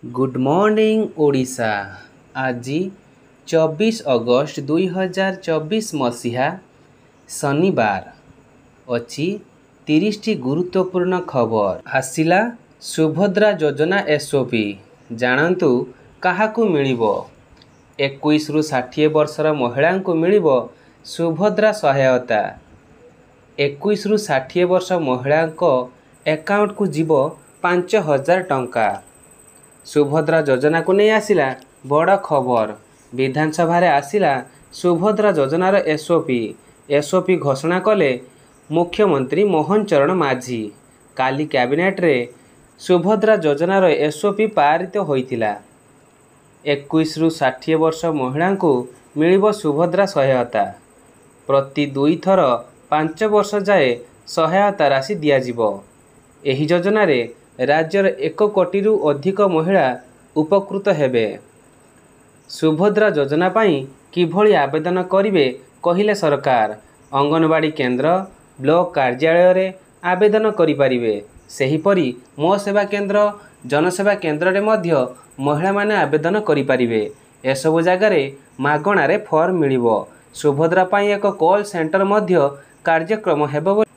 Good morning Odisha. आज 24 अगस्त 2024 मसीहा शनिवार अच्छी 30टी गुरुत्वपूर्ण खबर आसिला। सुभद्रा योजना एसओपी जानतु काहाकू मिलिबो। 21 रु 60 वर्षर महिला को मिलिबो सुभद्रा सहायता। 21 रु 60 वर्ष महिला एकाउंट को जीवो 5000 टंका। सुभद्रा योजना को नहीं आसिला बड़ खबर। विधानसभा आसिला सुभद्रा योजनार एसओपी घोषणा कले मुख्यमंत्री मोहन चरण माझी। काली कैबिनेट रे सुभद्रा योजनार एसओपी पारित होइतिला। 21 रु 60 वर्ष महिला को मिलिबो सुभद्रा सहायता। प्रति 2 थर 5 वर्ष जाए सहायता राशि दियाजिबो। एही योजना रे राज्यर 1 कोटी रु अधिक महिला उपकृत हेबे। सुभद्रा योजना पाई किभली आवेदन करिवे कहिले सरकार। अंगनवाड़ी केंद्र ब्लॉक कार्यालय रे आवेदन करि परिवे। सेहीपरि मो सेवा केंद्र जनसेवा केंद्र रे मध्य महिला माने आवेदन करि परिवे। एसबु जगार मागणा रे फॉर्म मिलिबो। सुभद्रा पाई एक कॉल सेंटर मध्य कार्यक्रम हेबो बोली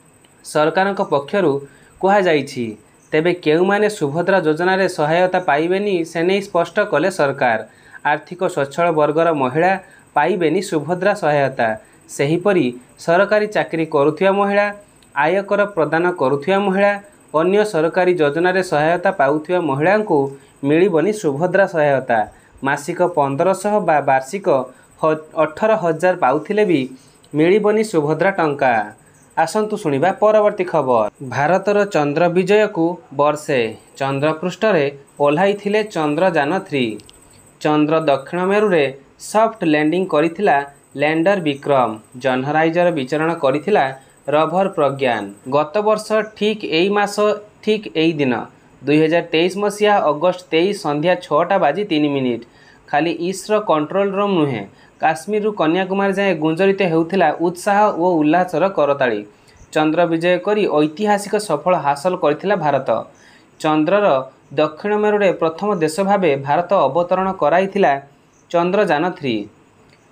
सरकारक पक्षरु कहा जाइछि। तेबे केउ माने सुभद्रा योजना रे सहायता पाइबेनी से नहीं स्पष्ट कले सरकार। आर्थिक स्वच्छल वर्गर महिला पाइबेनी सुभद्रा सहायता। सेहीपरि सरकारी चाकरी करुथिया महिला, आयकर प्रदान करुथिया महिला, अन्य सरकारी योजना रे सहायता पाउथिया महिला को मिलिबनी सुभद्रा सहायता। मासिक 1500 बा वार्षिक 18000 पाउथिले भी मिलिबनी सुभद्रा टंका। आसंतु शुणिबा परवर्ती खबर। भारतर चंद्र विजय को वर्षे चंद्रपृष्ठ रे ओह्लाई थिले चंद्रयान 3। चंद्र दक्षिण मेरु रे सॉफ्ट लैंडिंग करिथिला लैंडर विक्रम। जन्हराइजर विचरण करिथिला रवर प्रज्ञान। गत वर्ष ठीक एई मास ठीक एई दिन 2023 मसीहा अगस्त 23 संध्या 6टा बाजी 3 मिनिट खाली इसरो कंट्रोल रूम नुहे काश्मीर रु कन्याकुमारी जाए गुंजरित हेउथिला उत्साह और उल्लासर करताली। चंद्र विजय करी ऐतिहासिक सफल हासिल करथिला भारत। चंद्रर दक्षिण मेरुरे प्रथम देश भावे भारत अवतरण कराइथिला चंद्रयान 3।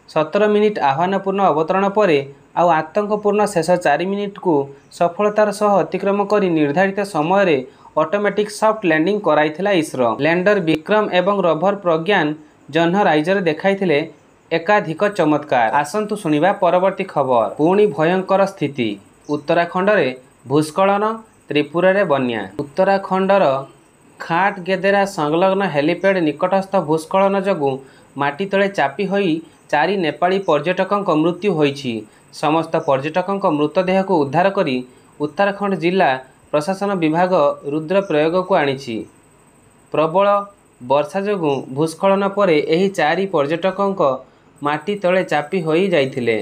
17 मिनिट आह्वानपूर्ण अवतरण पर आउ आतंकपूर्ण शेष 4 मिनिट को सफलतार सह अतिक्रम करी निर्धारित समय रे ऑटोमेटिक सॉफ्ट लैंडिंग कराइथिला इसरो। लैंडर विक्रम एवं रवर प्रज्ञान जन्हराइजर देखाइथिले एकाधिक चमत्कार। आसंतु शुणिबा परवर्ती खबर। पुणी भयंकर स्थिति। उत्तराखंड रे भूस्खलन, त्रिपुरा रे बन्या। उत्तराखंडर खाट गेदेरा संलग्न हेलीपैड निकटस्थ भूस्खलन जगु माटी तले चापी होई 4 नेपाली पर्यटकक मृत्यु होईछि। समस्त पर्यटकक मृतदेह को उद्धार करी उत्तराखंड जिला प्रशासन विभाग रुद्र प्रयोग को आनिछि। प्रबल वर्षा जगु भूस्खलन परे एही 4 पर्यटकक माटी तले चापी होई जाइथिले।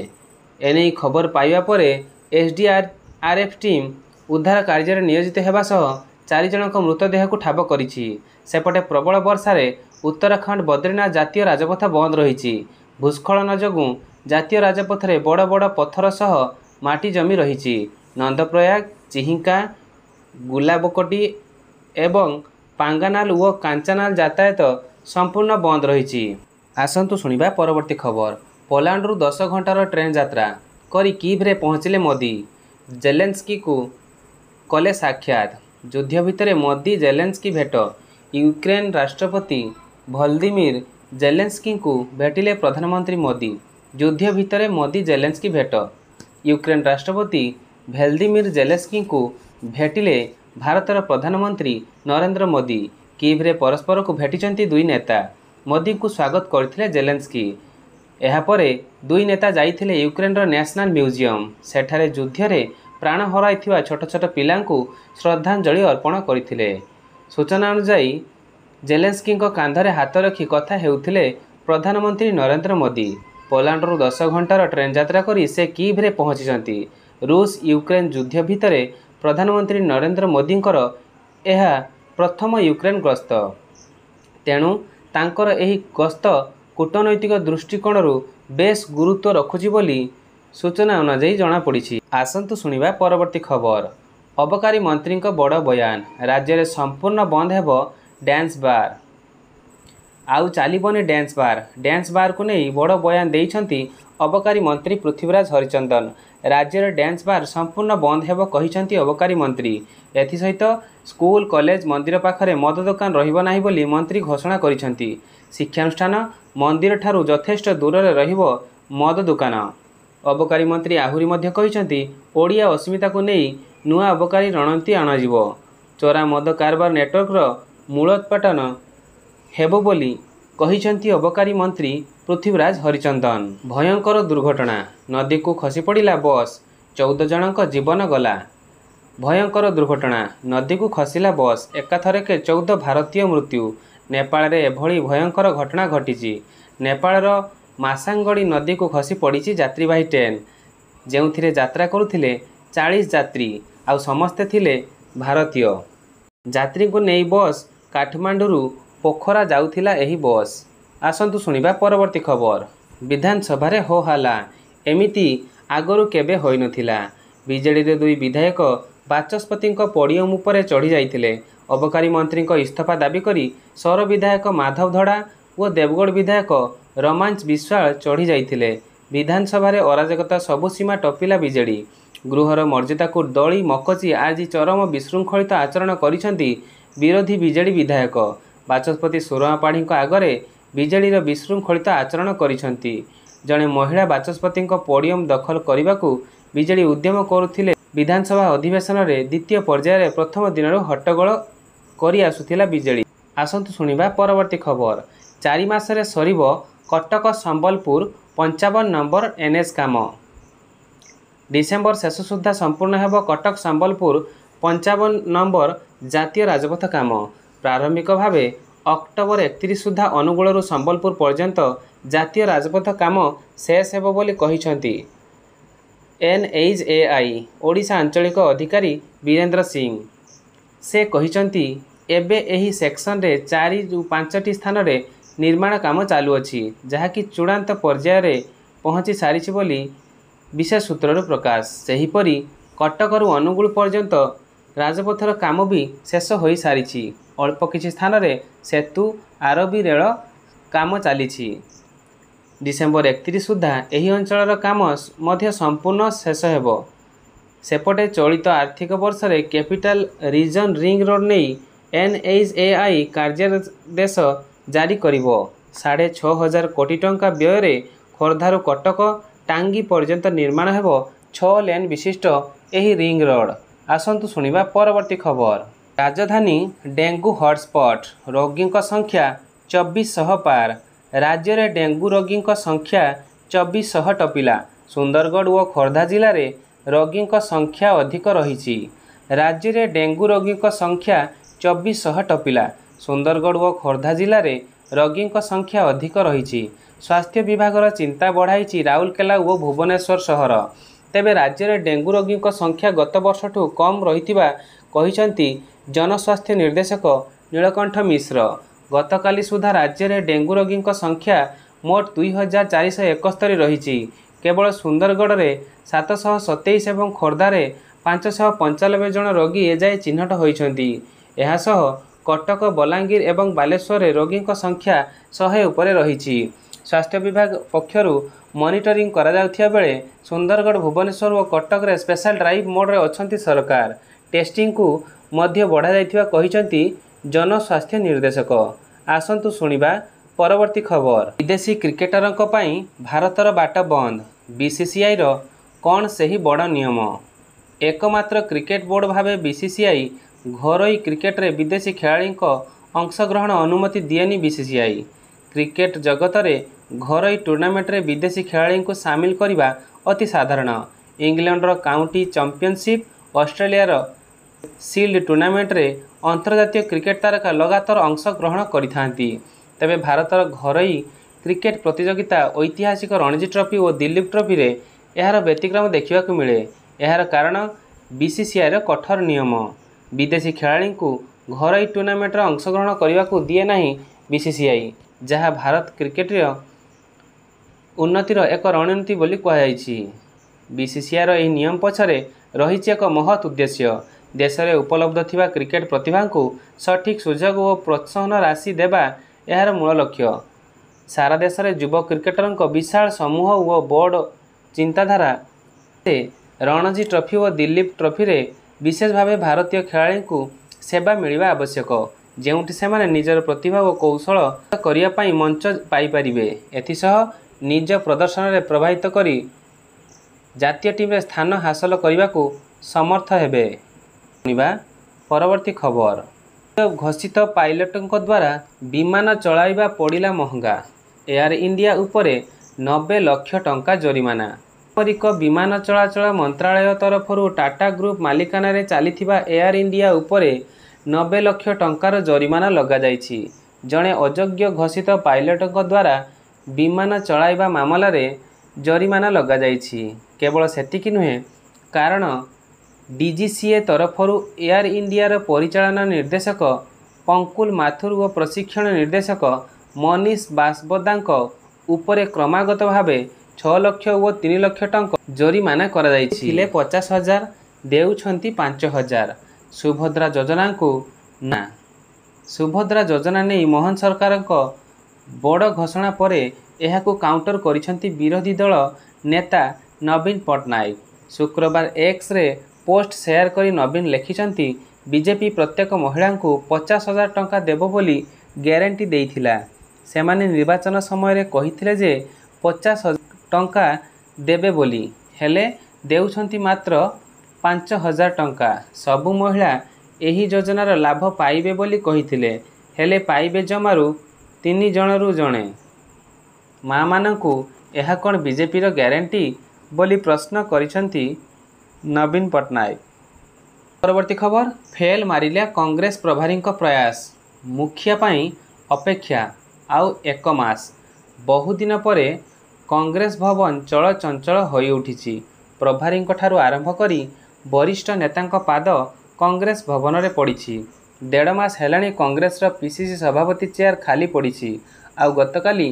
एने खबर पाइबा परे एसडीआरएफ टीम उद्धार कार्य नियोजित हेबा सह 4 जनक मृतदेह को ठाब करिछि। सेपटे प्रबल वर्षा रे उत्तराखंड बद्रीनाथ जातीय राजपथ बंद रहिछि। भूस्खलन जगु जातीय राजपथ रे बड़ बड़ पत्थर सह माटी जमी रहिछि। नंदप्रयाग, चिहिंका, गुलाबकोटी एवं पांगानाल और कांचानाल यातायात संपूर्ण बंद रहिछि। आसंतु शुणिबा परवर्ती खबर। पोलैंड रु 10 घंटार ट्रेन यात्रा करी कीव रे पहुँचले मोदी। जेलेंस्की को कले साक्षात। युद्ध भितर मोदी जेलेंस्की भेट। यूक्रेन राष्ट्रपति भलोदिमिर जेलेंस्की को भेटिले प्रधानमंत्री मोदी। युद्ध भितर मोदी जेलेंस्की भेट। यूक्रेन राष्ट्रपति भलोदिमिर जेलेंस्की को भेटिले भारतर प्रधानमंत्री नरेंद्र मोदी। कीव रे परस्पर को भेटिचंती दुई नेता। मोदी को स्वागत करथिले जेलेंस्की। एहापरे दुई नेता जाइथिले यूक्रेन रो नेशनल म्यूजियम। सेठारे युद्ध रे प्राण हराइथिबा छोट छोट पिलांकु श्रद्धांजलि अर्पण करथिले। सूचना अनुसार जेलेंस्की कांधरे हाथ रखी कथा हेउथिले प्रधानमंत्री नरेंद्र मोदी। पोलैंड रु 10 घंटार ट्रेन यात्रा करी से कीव रे पहुंचीचंती। रूस यूक्रेन युद्ध भितर प्रधानमंत्री नरेंद्र मोदींकर एहा प्रथम यूक्रेन गस्त। तेणु तांकर एही गस्त कूटनैतिक दृष्टिकोण बेस गुरुत्व रखुची बोली सूचना अनुଯାୟୀ जना पड़ी। आसंतु शुणिबा परवर्ती खबर। अबकारी मंत्री बड़ बयान। राज्य में संपूर्ण बंद हेब डांस बार। आउ चलबनी डांस बार को नहीं बड़ बयान देइछंती अबकारी मंत्री पृथ्वीराज हरिचंदन। राज्य में डांस बार संपूर्ण बंद हेब कहिछंती अबकारी मंत्री। एथिसहित स्कूल कॉलेज मंदिर पाखरे मद दुकान रहिबो नाही बोली मंत्री घोषणा करिछंती। शिक्षानुष्ठान मंदिर ठारू यथेष्ट दूर रे रहिबो मद दुकान। अबकारी मंत्री आहुरी मध्य कहिछंती ओडिया अस्मिता को नहीं नुआ अबकारी रणनीति अणाजिबो। चोरा मद कारबार नेटवर्कर मूलोत्पाटन हेबो बोली कहिछंती अबकारी मंत्री पृथ्वीराज हरिचंदन। भयंकर दुर्घटना नदी को खसी पड़ा बस 14 जनक जीवन गला। भयंकर दुर्घटना नदी को खसला बस एकाथरके 14 भारतीय मृत्यु। नेपाल रे एभली भयंकर घटना घटी। नेपाल मासांगड़ी नदी को खसी पड़ी यात्रीवाही ट्रेन जो यात्रा करुथिले 40 यात्री आउ समस्ते थिले भारतीय यात्री को नहीं बस काठमांडू पोखरा जाउथिला एही बस। आसंतु सुनिबा परवर्ती खबर। विधानसभा रे हो हाला एमिति आगरू केबे होई नथिला। बीजेडी रे दुई विधायक बाचस्पति पोडियम उपरे चढ़ी जाइथिले। अबकारी मंत्री इस्तीफा दाबी करी सौर विधायक माधव धड़ा और देवगढ़ विधायक रमांच विश्वाल चढ़ी जाइथिले। विधानसभा रे अराजकता सबु सीमा टपिला बीजेडी। गृहर मर्यादा को दली मकची आज चरम विशृंखलित आचरण करिसंती विरोधी बीजेडी विधायक। बाचस्पति सुरमा पाढ़ी आगरे बीजेडी विशृंखलित आचरण करिसंती। जड़े महिला बाचस्पति पोडियम दखल करने को बीजेडी उद्यम करुथिले। विधानसभा अधिवेशन रे द्वितीय पर्यायर प्रथम दिन हट्टगोल करी आसुथिला बीजेडी। आसंतु सुनिबा परवर्ती खबर। 4 मासरे सरिबो कटक संबलपुर 55 नंबर एनएच काम। डिसेम्बर शेष सुधा संपूर्ण हेब कटक संबलपुर 55 नंबर जातीय राजपथ काम। प्रारंभिक भावे अक्टोबर 31 सुधा अनुगुल संबलपुर पर्यंत जातीय राजपथ काम शेष हेब बोली कहिसंती NHAI ओडिशा आंचलिक अधिकारी वीरेंद्र सिंह। से कहिसंती एबे एही सेक्शन रे 4 ରୁ 5ଟି स्थान रे निर्माण काम चालू अछि जहाँकि चूड़ांत पर्यायर पहुँची सारी बोली विशेष सूत्रରୁ प्रकाश। सेहीपरि कटकरू अनुगुल पर्यंत राजपथर काम भी शेष हो सारी। अल्प किछि स्थान रे सेतु आरबी रेल काम चली। डिसेम्बर 31 सुधा एही अंचलर काम मध्य संपूर्ण शेष हेब। सेपटे चलित आर्थिक वर्ष रे कैपिटल रीजन रिंग रोड नहीं NHAI कार्यादेश जारी करिवो। 6,500 कोटी टंका व्यय रे खोर्धारू कटक टांगी पर्यंत निर्माण हेब 6 लेन विशिष्ट एही रिंग रोड। आसंतु सुनिबा परवर्ती खबर। राजधानी डेंगू हॉटस्पॉट रोगी संख्या 2400 पार। राज्य में डेंगू रोगी संख्या 2400 टपिला। सुंदरगढ़ और खोर्धा जिले में रोगी संख्या अधिक रही। राज्य में डेंगू रोगी संख्या 2400 टपिला। सुंदरगढ़ और खोर्धा जिले में रोगी संख्या अधिक रही। स्वास्थ्य विभाग चिंता बढ़ाई राउरकेला और भुवनेश्वर सहर। तेबे राज्य में डेंगू रोगी संख्या गत वर्ष ठू कम रही जनस्वास्थ्य निर्देशक नीलकंठ मिश्र। गतकाली सुधा राज्य में डेंगू रोगी संख्या मोट 2471 रही। केवल सुंदरगढ़ में 727 और खोर्धार 595 जन रोगी एजाए चिन्हट होती। एहासह कटक बलांगीर और बालेश्वर में रोगी संख्या 100 उपरे रही। स्वास्थ्य विभाग पक्षरु मॉनिटरिंग करा जाउथिया बेले सुंदरगढ़ भुवनेश्वर और कटक रे स्पेशल ड्राइव मोड रे अछंती सरकार। टेस्टिंग को मध्य बढ़ा जाइथिबा कहिसंती जनस्वास्थ्य निर्देशक। आसंतु सुनिबा परवर्ती खबर। विदेशी क्रिकेटरंक पई भारतर बाट बंद। बीसीसीआई रो कौन सही बड़ नियम। एकमात्र क्रिकेट बोर्ड भावे बीसीसीआई घरोई क्रिकेट रे विदेशी खेलाड़ी अंशग्रहण अनुमति दिएनी। बीसीसीआई क्रिकेट जगत रे घरोई टूर्नामेंट रे विदेशी खेलाड़ी को सामिल करने अति साधारण। इंग्लैंडर county championship Australia shield tournament रे अंतर्जातीय क्रिकेट तारका लगातार अंशग्रहण करिथांती। तेबे भारतर घरोई क्रिकेट प्रतियोगिता ऐतिहासिक रणजी ट्रॉफी और दिलीप ट्रॉफी रे यार व्यतिक्रम देखा मिले। यार कारण बीसीसीआई रो कठोर नियम। विदेशी खेलाड़ी को घरोई टूर्नामेंट रे अंशग्रहण करने को दिए नहीं बीसीसीआई, जहाँ भारत क्रिकेट उन्नतिर एक रणनीति बोली कहुई। बीसीसीआई रो एही नियम पछरे रही एक महत् उद्देश्य। देश में उपलब्ध थिबा क्रिकेट प्रतिभा को सठिक सुजोग और प्रोत्साहन राशि देवा यार मूल लक्ष्य। सारा देश में युवा क्रिकेटर विशाल समूह और बड़ चिंताधारा से रणजी ट्रॉफी और दिलीप ट्रॉफी रे विशेष भाव भारतीय खेलाड़ी को सेवा मिलवा आवश्यक, जेउठी से निजर प्रतिभा और कौशल करने मंच पाइपर। एथिसह निज प्रदर्शन में प्रभावित करी जातीय टीम रे स्थान हासिल करने को समर्थ हेबे। परवर्ती खबर, घोषित पायलटों द्वारा विमान चलाइबा पड़िला महंगा। एयर इंडिया उपरे 90 लाख टंका जरिमाना। नागरिक विमान चलाचल मंत्रालय तरफरु टाटा ग्रुप मालिकाना रे चलीथिबा एयर इंडिया उपरे 90 लाख टंकार जरिमाना लगा जाइछि। जड़े अयोग्य घोषित पायलटों द्वारा विमान चलाइबा मामला रे जरिमाना लगा जाइछि। केवल सेतिकी नुहे, कारण डीजीसीए तरफरु एयर इंडिया परिचालन निर्देशक पंकुल माथुर और प्रशिक्षण निर्देशक मनीष बासबदांक उपरे क्रमागत भावे 6 लाख और 3 लाख टंका जरिमाना करा जाइछि। 50,000 देउछंती 5,000। सुभद्रा योजना को ना। सुभद्रा योजना नहीं मोहन सरकार बड़ घोषणा पर यह काउंटर करिसेंती विरोधी दल नेता नवीन पट्टनायक। शुक्रवार एक्स रे पोस्ट शेयर करी नवीन लिखिछंती बीजेपी प्रत्येक महिला को 50,000 टंका देबो बोली ग्यारंटी देइथिला। सेमाने निर्वाचन समय रे कहिथिले जे 50,000 टंका देबे बोली, हेले देउछंती मात्र 5,000 टंका। सबु महिला एही योजनार लाभ पाइबे बोली कहिथिले, हेले पाइबे जमारू 3 जनरू जणे। माँ मानंकु यह कौन बीजेपी रो ग्यारंटी बोली प्रश्न करिसेंती नवीन पट्टनायक। परवर्ती खबर, फेल मारिला कांग्रेस प्रभारी प्रयास। मुखिया पाई अपेक्षा आउ 1 मास। बहुदिन पर कांग्रेस भवन चलचंचल होई उठिछि। प्रभारी ठारू आरंभ करी वरिष्ठ नेतांक पाद कांग्रेस भवन रे पड़िछि। 1.5 मास हेलाणी कांग्रेस पीसीसी सभापति चेयर खाली पड़िछि। आउ गतकाली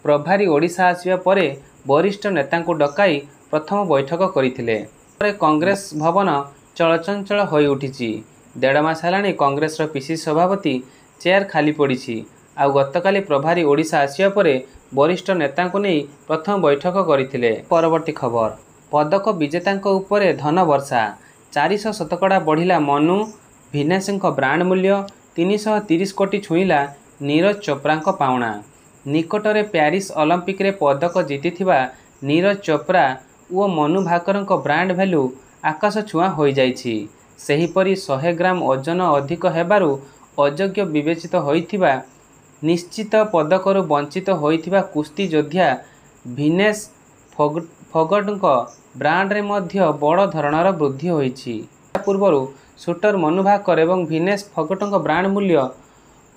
प्रभारी ओडिशा आसिबा परे वरिष्ठ नेतांकु डकाई प्रथम बैठक करथिले। कांग्रेस भवन चलचंचल होई उठिछि। 1.5 मास हेलाणी कांग्रेस पीसीसी सभापति चेयर खाली पड़िछि। आउ गतकाली प्रभारी ओडिशा आसिबा परे वरिष्ठ नेतांकु नहीं प्रथम बैठक करथिले। परवर्ती खबर, पदक विजेतांक उपरे धन वर्षा। 400 शतकड़ा बढ़िला मनु भिनेशंक ब्रांड मूल्य। 330 कोटी छुईला नीरज चोप्रांक पाउणा। निकटरे प्यारिस ओलंपिक रे पदक जीतिथिबा नीरज चोप्रा और मनु भाकरंक ब्रांड भैल्यू आकाश छुआ हो जाइछि। सेहीपरि 100 ग्राम ओजन अधिक हेबारु अयोग्य विवेचित होइथिबा निश्चित पदकरू वंचित होइथिबा कुस्ती योद्धा भिनेश फोगटଙ୍କ ब्रांड रे मध्य बड़ धरणर वृद्धि होइछि। पूर्वरु शूटर मनु भाकर एवं भिनेश फोगटଙ୍କ ब्रांड मूल्य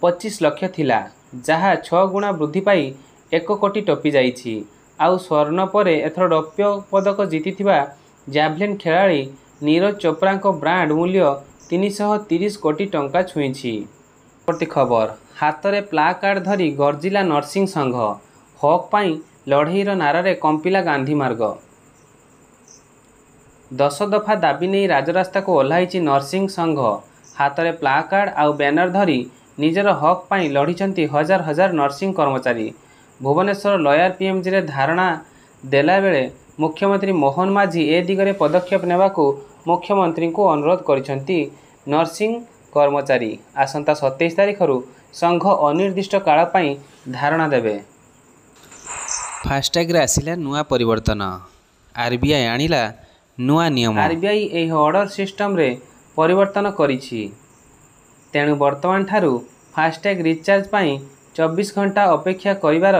25 लाख थिला, जहाँ 6 गुणा वृद्धि पाई 1 कोटी टपी जाइछि। आउ स्वर्ण पर एथर रौप्य पदक जीतिथिबा जैवलिन खेलाड़ी नीरज चोप्रांक ब्रांड मूल्य 330 कोटी टंका छुईछि। प्रति खबर, हाथ में प्ला कार्ड धरी गर्जिला नर्सिंग संघ। हक पाई लड़ईर नारे कंपिला गांधी मार्ग। 10 दफा दाबी नहीं राजरास्ता को ओह्लाई नर्सिंग संघ। हाथ में प्ला कार्ड आउ बैनर धरी निजर हक पाई लढ़ी हजार हजार नर्सिंग कर्मचारी। भुवनेश्वर लयर पीएमजी रे धारणा देला बेले मुख्यमंत्री मोहन माझी ए दिगरे पदक्षेप नेबा को मुख्यमंत्री को अनुरोध करिसेंती नर्सिंग कर्मचारी। आसंता 27 तारिखरु संघ अनिर्दिष्ट काल पाई धारणा देबे। फास्टैग रे आसिला नुआ परिवर्तन। आरबीआई आनिला नुआ नियम। आरबीआई एही ऑर्डर सिस्टम रे परिवर्तन करिछि। तेणु वर्तमान ठारू फास्टैग रिचार्ज पाई 24 घंटा अपेक्षा करिवार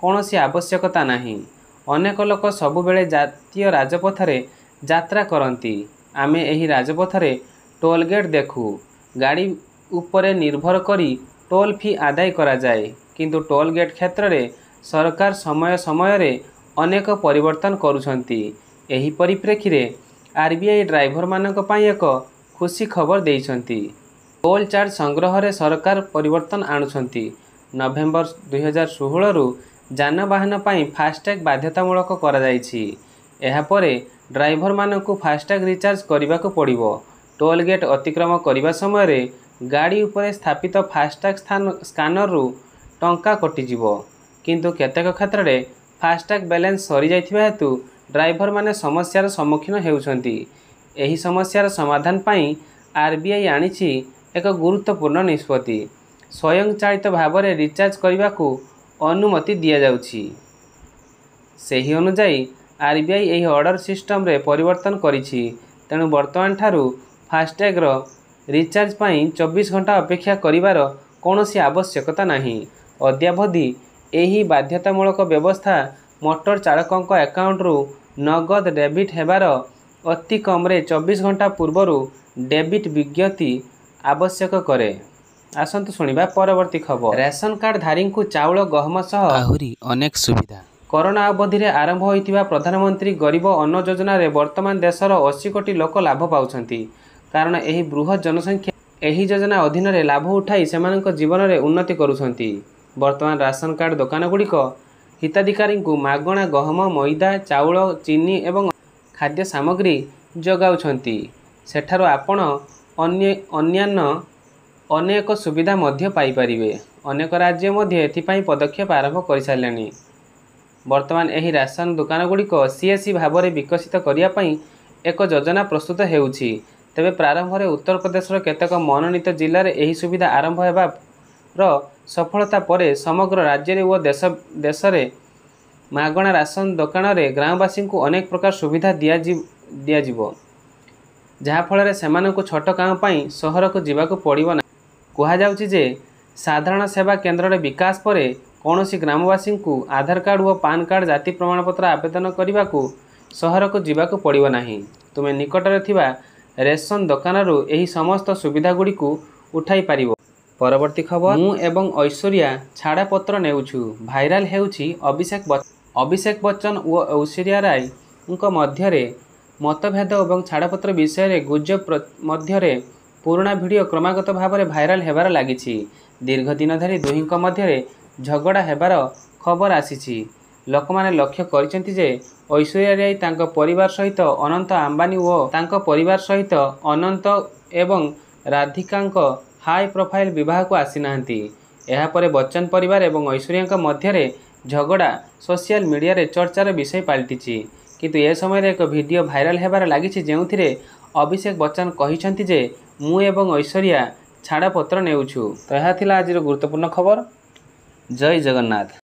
कौनसी आवश्यकता नहीं। अनेक लोक सबुबेले जातीय राजपथरे यात्रा करती। आमे एही राजपथरे टोल गेट देखू। गाड़ी उपरे निर्भर करी टोल फी आदाय करा जाए, किंतु टोल गेट क्षेत्र में सरकार समय समय रे अनेक परिवर्तन करुछंती। एही परिप्रेक्षी रे आरबीआई ड्राइवर मानक पाई एक खुशी खबर देइछंती। टोल चार्ज संग्रह रे सरकार परिवर्तन आणुछंती। नवेम्बर 2016 रु जानवाहन पाई फास्टैग बाध्यतामूलक करा जाइछि। एहा परे ड्राइवर मानकु फास्टैग रिचार्ज करबाकू पड़िबो। टोल गेट अतिक्रम करबा समय रे गाड़ी उपरे स्थापित फास्टैग स्कानर रु टंका कटिजिव किंतु केतेक क्षेत्र में फास्टैग बैलेंस सरी जाइथिबा हेतु ड्राइवर माने समस्यार सम्मुखीन हेउछंती। एही समस्यार समाधान पाई आरबीआई आनिछि एक गुरुत्वपूर्ण निष्पत्ति। स्वयंचालित भाव में रिचार्ज करने को अनुमति दिया जाउछि। सेही अनुजाई आरबीआई यही ऑर्डर सिस्टम रे परिवर्तन करिछि। तेणु वर्तमान ठारू फास्टैग रो रिचार्ज पाई 24 घंटा अपेक्षा करिवार कौनसी आवश्यकता नहीं। अद्यावधि यही बाध्यतामूलक व्यवस्था मोटर चालकों अकाउंट रु नगद डेबिट हेबार अति कम्रे 24 घंटा पूर्वर डेबिट विज्ञप्ति आवश्यक करे। आसंतु शुणिबा परवर्ती खबर। रेशन कार्ड धारी को चाउल गहम सह आहुरी अनेक सुविधा। कोरोना अवधि में आरंभ होइतिबा प्रधानमंत्री गरीब अन्न योजना रे वर्तमान देशर 80 कोटी लोक लाभ पाउछंती। कारण एही बृहत जनसंख्या एही योजना अधीन रे लाभ उठाई सेमानक जीवन रे उन्नति करुछंती। वर्तमान राशन कार्ड दुकान गुड़िक हिताधिकारी को मागणा गहम मैदा चाउल चीनी एवं खाद्य सामग्री जगाउछंती। सेठारो आपण अन्यान्य अनेक सुविधा मध्य पाई परिबे। अनेक राज्य मध्य एथिपाई पदक्षेप आरंभ कर सारिलेनी। वर्तमान एही राशन दुकान गुड़िक सीएससी भाव में विकसित करिया पई एक योजना प्रस्तुत हेउछि। तेबे प्रारंभ में उत्तर प्रदेश केतेक मनोनीत जिले में यही सुविधा आरंभ होबार सफलता परे समग्र राज्य व देश में मागणा राशन दुकान रे ग्रामवासी को अनेक प्रकार सुविधा दियाजिवो जहाँफल से छोट काम पाई सहर को जीवाक पड़िबो ना। कहुछि जे साधारण सेवा केन्द्र रे विकास पर कौनसी ग्रामवासी को आधार कार्ड व पान कार्ड जाति प्रमाणपत्र आवेदन करने को सहर को जीवाक पड़िबो नाही। तुमे निकट रे थिबा रेशन दुकान यही समस्त सुविधा गुड़ी को उठाई पारिबो। परवर्ती खबर। मु एवं ऐश्वर्या छाड़पत्र नेउछु। भाइराल हेउछि अभिषेक बच्चन और ऐश्वर्या राय मध्य मतभेद और छाड़पत्र विषय गुजब मध्य पुराणा भिडियो क्रमागत भाव में भाइराल हेबार लागिछि। दीर्घ दिन धरी दुहिंक मध्य झगड़ा हेबार खबर आसीछि। लोकमाने लक्ष्य करिसेंति जे ऐश्वर्या राय तांको परिवार सहित अनंत अंबानी और तांको परिवार सहित अनंत एवं राधिकांको हाई प्रोफाइल विवाह को आसी नांती। एहा परे बच्चन परिवार एवं ऐश्वर्या मध्य झगड़ा सोशल मीडिया रे चर्चार विषय पलटिछि। किंतु ए समय एक वीडियो भाइराल हेबार लागिछि जेउथिरे अभिषेक बच्चन कहिसेंति जे मु एवं ऐश्वर्या छाड़पत्र नेउछु। तो यह थिला आजिर गुरुत्वपूर्ण खबर। जय जगन्नाथ।